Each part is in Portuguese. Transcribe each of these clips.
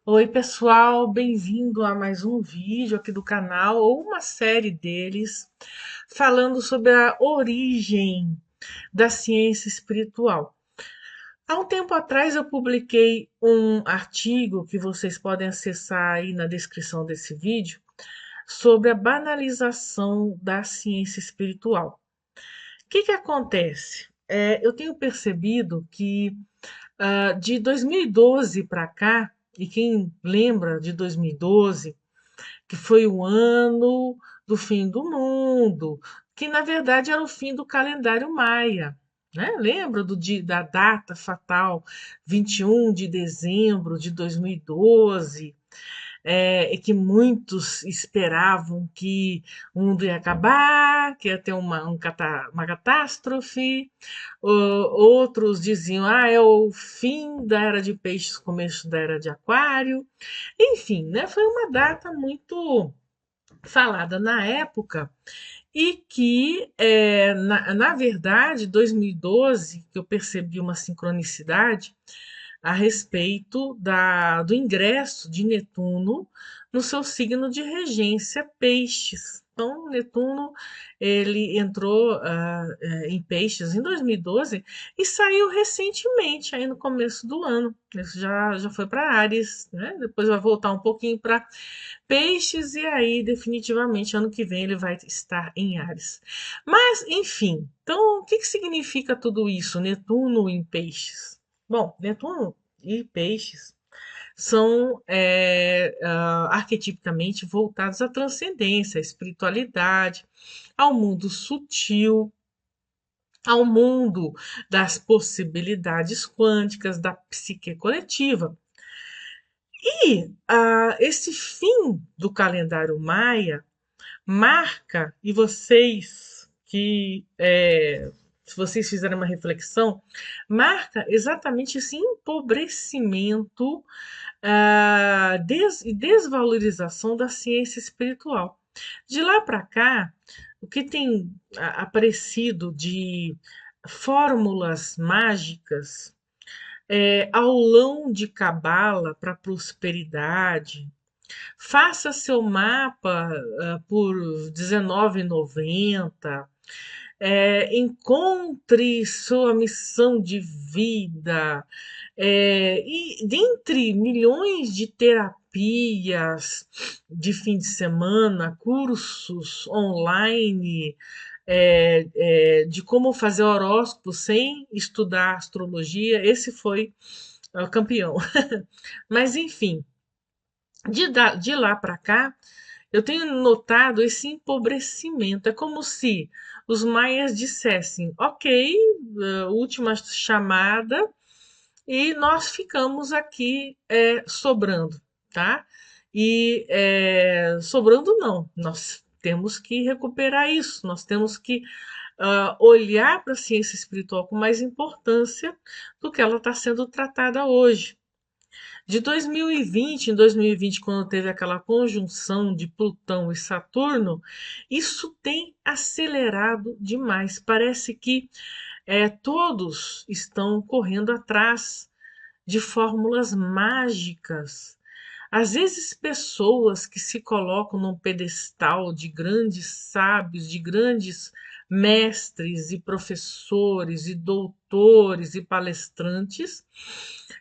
Oi, pessoal, bem-vindo a mais um vídeo aqui do canal, ou uma série deles, falando sobre a origem da ciência espiritual. Há um tempo atrás eu publiquei um artigo que vocês podem acessar aí na descrição desse vídeo, sobre a banalização da ciência espiritual. O que acontece? Eu tenho percebido que de 2012 para cá, e quem lembra de 2012, que foi o ano do fim do mundo, que na verdade era o fim do calendário maia. Né? Lembra da data fatal, 21 de dezembro de 2012, e que muitos esperavam que o mundo ia acabar, que ia ter uma catástrofe. Outros diziam, é o fim da era de peixes, começo da era de aquário. Enfim, né, foi uma data muito falada na época e que, na verdade, 2012, que eu percebi uma sincronicidade a respeito do ingresso de Netuno no seu signo de regência, Peixes. Então, Netuno ele entrou em Peixes em 2012 e saiu recentemente, aí no começo do ano. Isso já foi para Áries, né? Depois vai voltar um pouquinho para Peixes e aí definitivamente ano que vem ele vai estar em Áries. Mas, enfim, então o que significa tudo isso, Netuno em Peixes? Bom, Netuno e Peixes são arquetipicamente voltados à transcendência, à espiritualidade, ao mundo sutil, ao mundo das possibilidades quânticas, da psique coletiva. E esse fim do calendário maia marca, e vocês se vocês fizerem uma reflexão, marca exatamente esse empobrecimento e desvalorização da ciência espiritual. De lá para cá, o que tem aparecido de fórmulas mágicas, aulão de cabala para prosperidade, faça seu mapa por R$19,90. Encontre sua missão de vida. E dentre milhões de terapias de fim de semana, cursos online, de como fazer horóscopo sem estudar astrologia, esse foi o campeão. Mas, enfim, de lá para cá, eu tenho notado esse empobrecimento. É como se os maias dissessem: ok, última chamada, e nós ficamos aqui sobrando, tá? E sobrando não, nós temos que recuperar isso, nós temos que olhar para a ciência espiritual com mais importância do que ela está sendo tratada hoje. De 2020 em 2020, quando teve aquela conjunção de Plutão e Saturno, isso tem acelerado demais. Parece que todos estão correndo atrás de fórmulas mágicas. Às vezes, pessoas que se colocam num pedestal de grandes sábios, de grandes mestres e professores e doutores e palestrantes,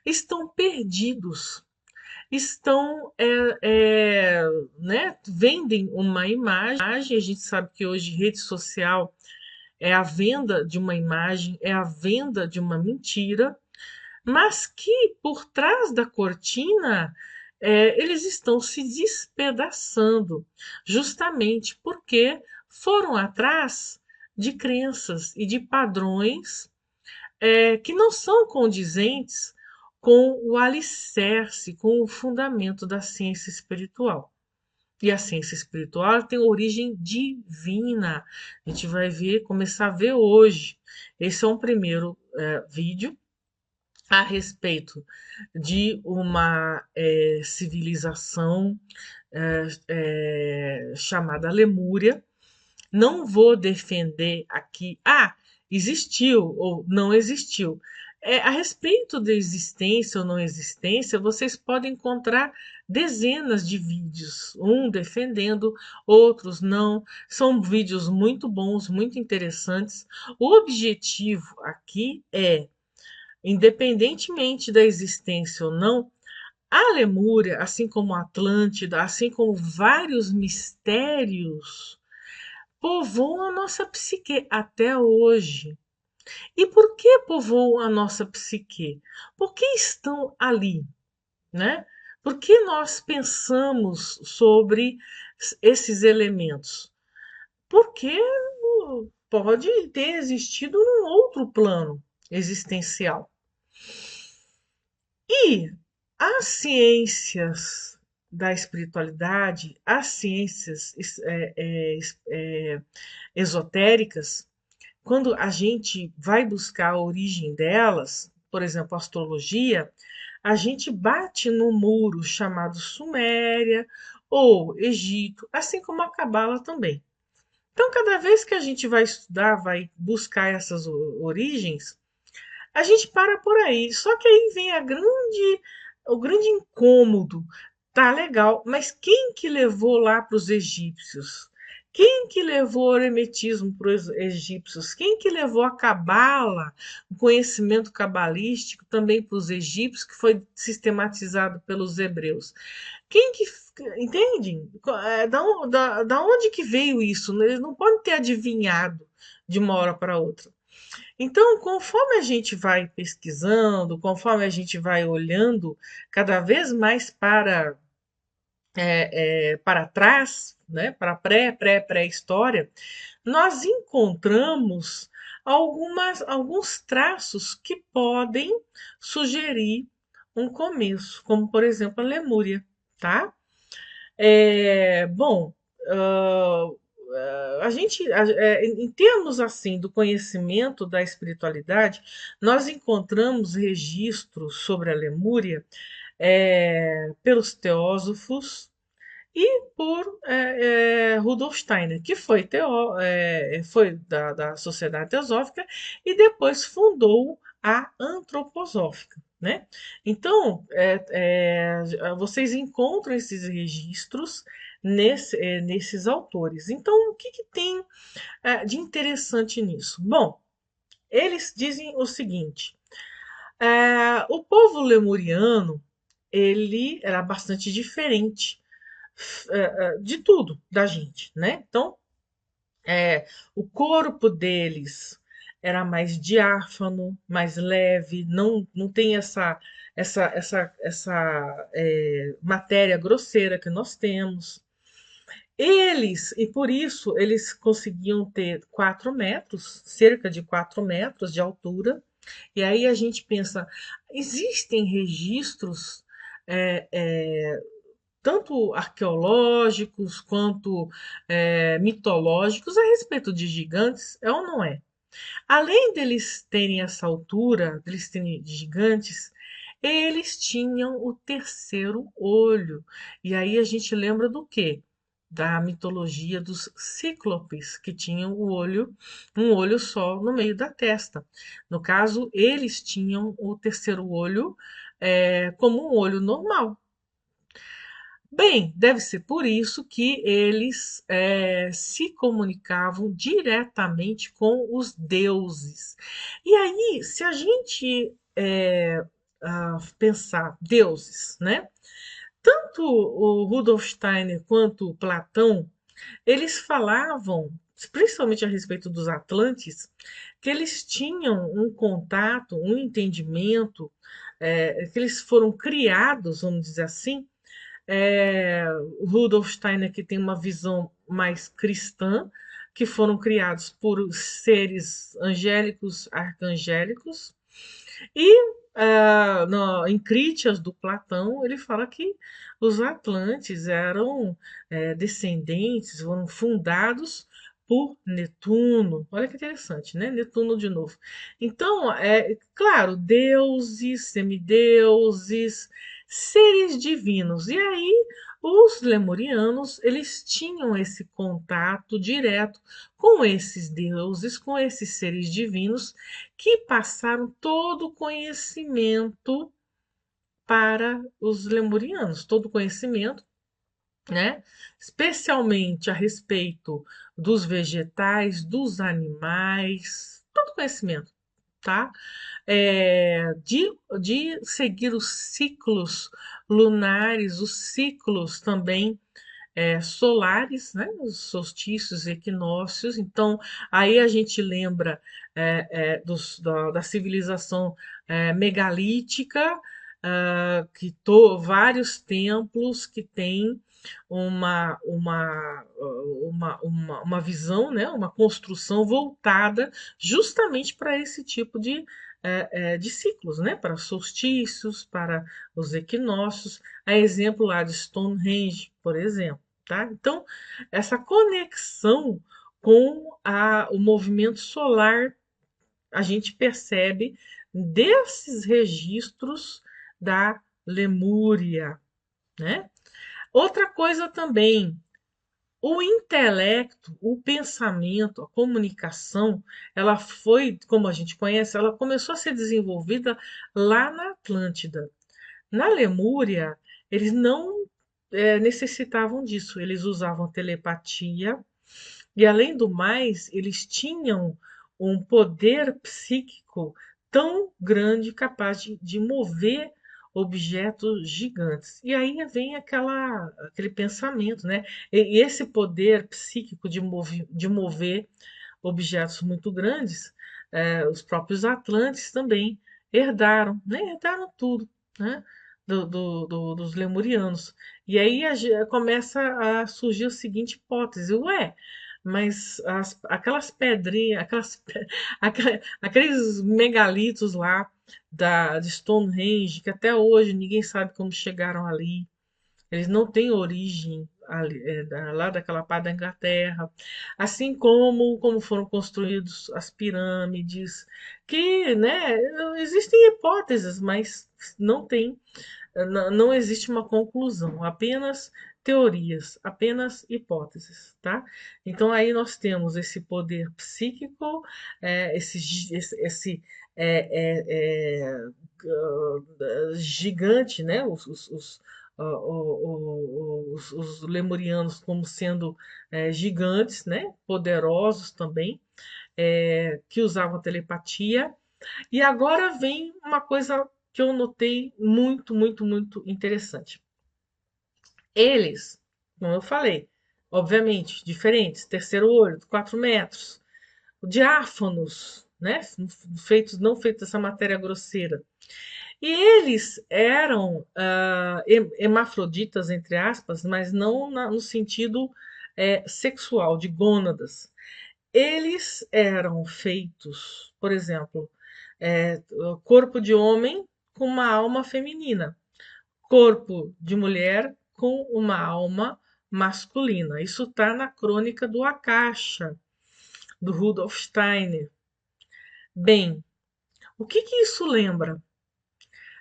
estão perdidos, estão né, vendem uma imagem. A gente sabe que hoje rede social é a venda de uma imagem, é a venda de uma mentira, mas que por trás da cortina eles estão se despedaçando, justamente porque foram atrás de crenças e de padrões que não são condizentes com o alicerce, com o fundamento da ciência espiritual. E a ciência espiritual tem origem divina. A gente vai começar a ver hoje. Esse é um primeiro vídeo a respeito de uma civilização chamada Lemúria. Não vou defender aqui, existiu ou não existiu. A respeito da existência ou não existência, vocês podem encontrar dezenas de vídeos, um defendendo, outros não. São vídeos muito bons, muito interessantes. O objetivo aqui é, independentemente da existência ou não, a Lemúria, assim como a Atlântida, assim como vários mistérios, povoam a nossa psique até hoje. E por que povoam a nossa psique? Por que estão ali, né? Por que nós pensamos sobre esses elementos? Porque pode ter existido num outro plano existencial. E as ciências da espiritualidade, as ciências esotéricas, quando a gente vai buscar a origem delas, por exemplo, a astrologia, a gente bate no muro chamado Suméria ou Egito, assim como a Cabala também. Então, cada vez que a gente vai estudar, vai buscar essas origens, a gente para por aí. Só que aí vem o grande incômodo. Tá legal, mas quem que levou lá para os egípcios? Quem que levou o hermetismo para os egípcios? Quem que levou a cabala, o conhecimento cabalístico também para os egípcios, que foi sistematizado pelos hebreus? Quem que entende? Da onde que veio isso? Eles não podem ter adivinhado de uma hora para outra. Então, conforme a gente vai pesquisando, conforme a gente vai olhando cada vez mais para trás, né, para pré-história, nós encontramos alguns traços que podem sugerir um começo, como por exemplo a Lemúria, tá? Bom, ah, a gente, em termos assim do conhecimento da espiritualidade, nós encontramos registros sobre a Lemúria pelos teósofos e por Rudolf Steiner, que foi da Sociedade Teosófica e depois fundou a Antroposófica. Né? Então, vocês encontram esses registros nesses autores. Então, o que, que tem de interessante nisso? Bom, eles dizem o seguinte: o povo lemuriano ele era bastante diferente de tudo da gente, né? Então, o corpo deles era mais diáfano, mais leve, não tem essa matéria grosseira que nós temos. E por isso, eles conseguiam ter 4 metros, cerca de 4 metros de altura. E aí a gente pensa, existem registros é, é, tanto arqueológicos quanto mitológicos a respeito de gigantes, é ou não é? Além deles terem essa altura, deles terem gigantes, eles tinham o terceiro olho. E aí a gente lembra do quê? Da mitologia dos cíclopes, que tinham um olho só no meio da testa. No caso, eles tinham o terceiro olho como um olho normal. Bem, deve ser por isso que eles se comunicavam diretamente com os deuses. E aí, se a gente pensar deuses, né? Tanto o Rudolf Steiner quanto o Platão, eles falavam, principalmente a respeito dos Atlantes, que eles tinham um contato, um entendimento, que eles foram criados, vamos dizer assim, o Rudolf Steiner que tem uma visão mais cristã, que foram criados por seres angélicos, arcangélicos, e em Crítias do Platão, ele fala que os Atlantes eram descendentes, foram fundados por Netuno. Olha que interessante, né? Netuno de novo. Então, claro, deuses, semideuses, seres divinos. E aí os lemurianos, eles tinham esse contato direto com esses deuses, com esses seres divinos que passaram todo o conhecimento para os lemurianos, todo o conhecimento, né? Especialmente a respeito dos vegetais, dos animais, todo conhecimento, tá? De seguir os ciclos lunares, os ciclos também solares, né? Os solstícios, equinócios. Então, aí a gente lembra da civilização megalítica, vários templos que têm uma visão, né? Uma construção voltada justamente para esse tipo de ciclos, né? Para solstícios, para os equinócios, a exemplo lá de Stonehenge, por exemplo. Tá? Então, essa conexão com o movimento solar a gente percebe desses registros da Lemúria, né? Outra coisa também, o intelecto, o pensamento, a comunicação, ela foi, como a gente conhece, ela começou a ser desenvolvida lá na Atlântida. Na Lemúria, eles não necessitavam disso, eles usavam telepatia e, além do mais, eles tinham um poder psíquico tão grande, capaz de mover objetos gigantes. E aí vem aquele pensamento, né? E esse poder psíquico de mover objetos muito grandes, os próprios Atlantes também herdaram, né? Herdaram tudo, né? Dos lemurianos. E aí começa a surgir a seguinte hipótese: ué, mas aquelas pedrinhas, aqueles megalitos lá de Stonehenge, que até hoje ninguém sabe como chegaram ali, eles não têm origem lá daquela parte da Inglaterra, assim como foram construídos as pirâmides, que, né, existem hipóteses, mas não tem, não existe uma conclusão, apenas teorias, apenas hipóteses, tá? Então aí nós temos esse poder psíquico, esse gigante, né? Os lemurianos como sendo gigantes, né? Poderosos também, que usavam telepatia. E agora vem uma coisa que eu notei muito, muito, muito interessante. Eles, como eu falei, obviamente, diferentes, terceiro olho, 4 metros, diáfanos, né? Não feitos dessa matéria grosseira. E eles eram hermafroditas, entre aspas, mas não no sentido sexual, de gônadas. Eles eram feitos, por exemplo, corpo de homem com uma alma feminina, corpo de mulher com uma alma masculina. Isso está na crônica do Akasha, do Rudolf Steiner. Bem, o que isso lembra?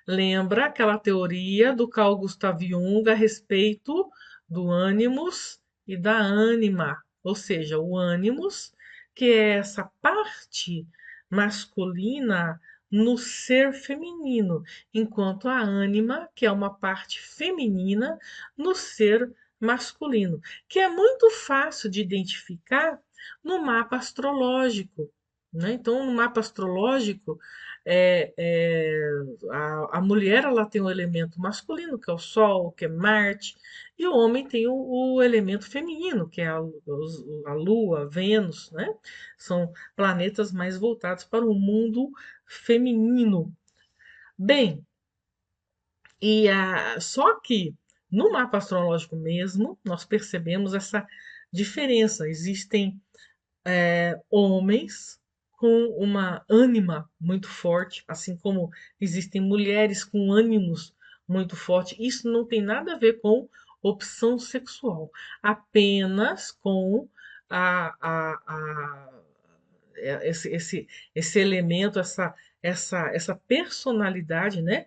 Lembra aquela teoria do Carl Gustav Jung a respeito do ânimos e da ânima, ou seja, o ânimos, que é essa parte masculina no ser feminino, enquanto a ânima, que é uma parte feminina no ser masculino, que é muito fácil de identificar no mapa astrológico. Né? Então, no mapa astrológico, a mulher ela tem o elemento masculino, que é o Sol, que é Marte, e o homem tem o elemento feminino, que é a Lua, a Vênus, né? São planetas mais voltados para o mundo feminino. Bem, só que no mapa astrológico mesmo, nós percebemos essa diferença. Existem homens com uma ânima muito forte, assim como existem mulheres com ânimos muito forte. Isso não tem nada a ver com opção sexual, apenas com a, a, a, esse elemento, essa personalidade, né,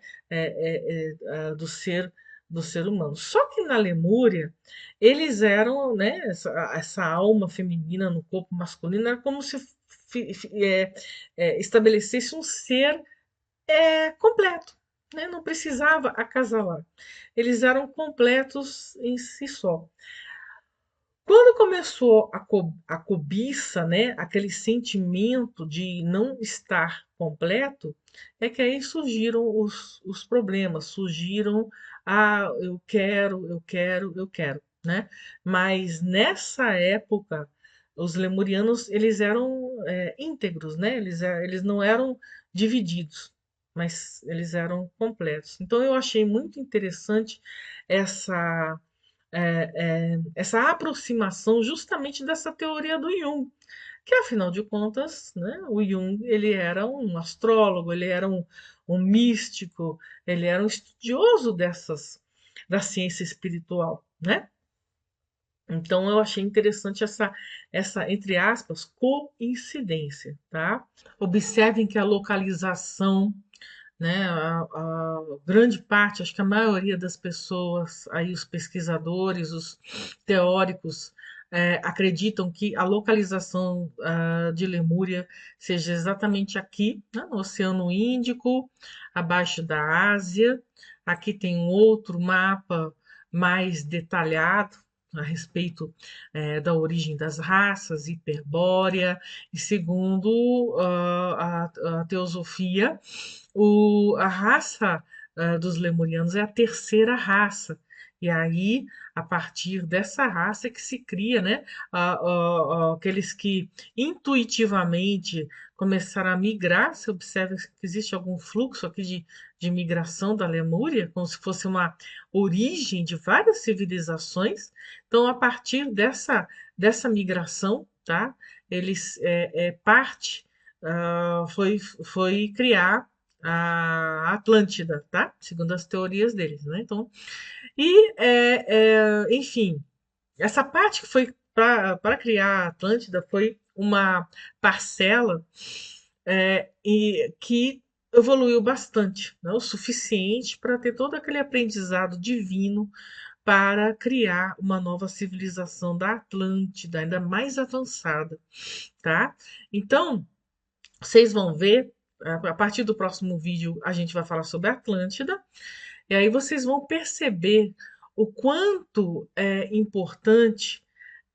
do ser humano. Só que na Lemúria, eles eram, né, essa alma feminina no corpo masculino era como se estabelecesse um ser completo, né? Não precisava acasalar. Eles eram completos em si só. Quando começou a cobiça, né, aquele sentimento de não estar completo, é que aí surgiram os problemas, surgiram, eu quero, eu quero, eu quero, né? Mas nessa época, os lemurianos, eles eram íntegros, né? Eles não eram divididos, mas eles eram completos. Então eu achei muito interessante essa essa aproximação justamente dessa teoria do Jung, que afinal de contas, né, o Jung ele era um astrólogo, ele era um místico, ele era um estudioso da ciência espiritual, né? Então eu achei interessante essa entre aspas coincidência, tá? Observem que a localização, né, a grande parte, acho que a maioria das pessoas, aí os pesquisadores, os teóricos, acreditam que a localização de Lemúria seja exatamente aqui, né, no Oceano Índico, abaixo da Ásia. Aqui tem um outro mapa mais detalhado a respeito da origem das raças, Hiperbórea, e segundo a teosofia, a raça dos lemurianos é a terceira raça. E aí, a partir dessa raça é que se cria, né, aqueles que intuitivamente começaram a migrar. Você observa que existe algum fluxo aqui de migração da Lemúria, como se fosse uma origem de várias civilizações. Então, a partir dessa migração, tá, eles parte foi criar a Atlântida, tá? Segundo as teorias deles, né? Então, enfim, essa parte que foi para criar a Atlântida foi uma parcela e que evoluiu bastante, né? O suficiente para ter todo aquele aprendizado divino para criar uma nova civilização da Atlântida, ainda mais avançada, tá? Então, vocês vão ver, a partir do próximo vídeo a gente vai falar sobre a Atlântida, e aí vocês vão perceber o quanto é importante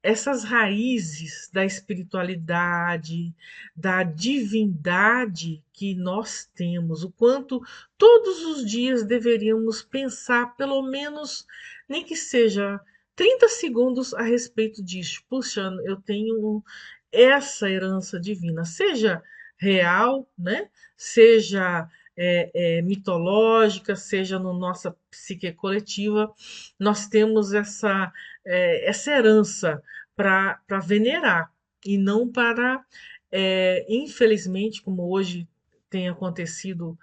essas raízes da espiritualidade, da divindade que nós temos, o quanto todos os dias deveríamos pensar, pelo menos, nem que seja 30 segundos a respeito disso. Puxa, eu tenho essa herança divina, seja real, né? Seja mitológica, seja no nossa psique coletiva, nós temos essa herança para venerar e não para, infelizmente, como hoje tem acontecido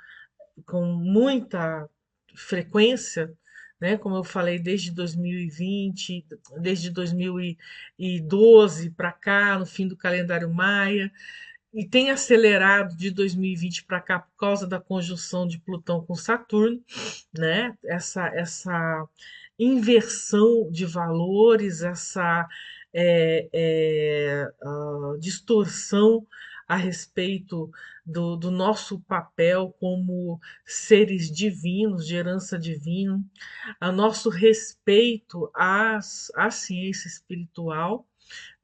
com muita frequência, né? Como eu falei, desde 2020, desde 2012 para cá, no fim do calendário Maia, e tem acelerado de 2020 para cá por causa da conjunção de Plutão com Saturno, né? Essa inversão de valores, essa distorção a respeito do nosso papel como seres divinos, de herança divina, a nosso respeito à ciência espiritual,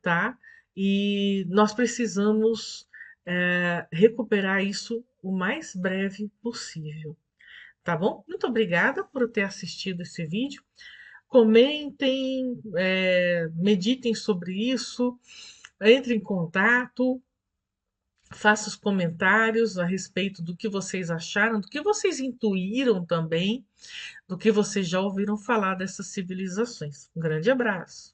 tá? E nós precisamos recuperar isso o mais breve possível. Tá bom? Muito obrigada por ter assistido esse vídeo. Comentem, meditem sobre isso, entrem em contato, façam os comentários a respeito do que vocês acharam, do que vocês intuíram também, do que vocês já ouviram falar dessas civilizações. Um grande abraço.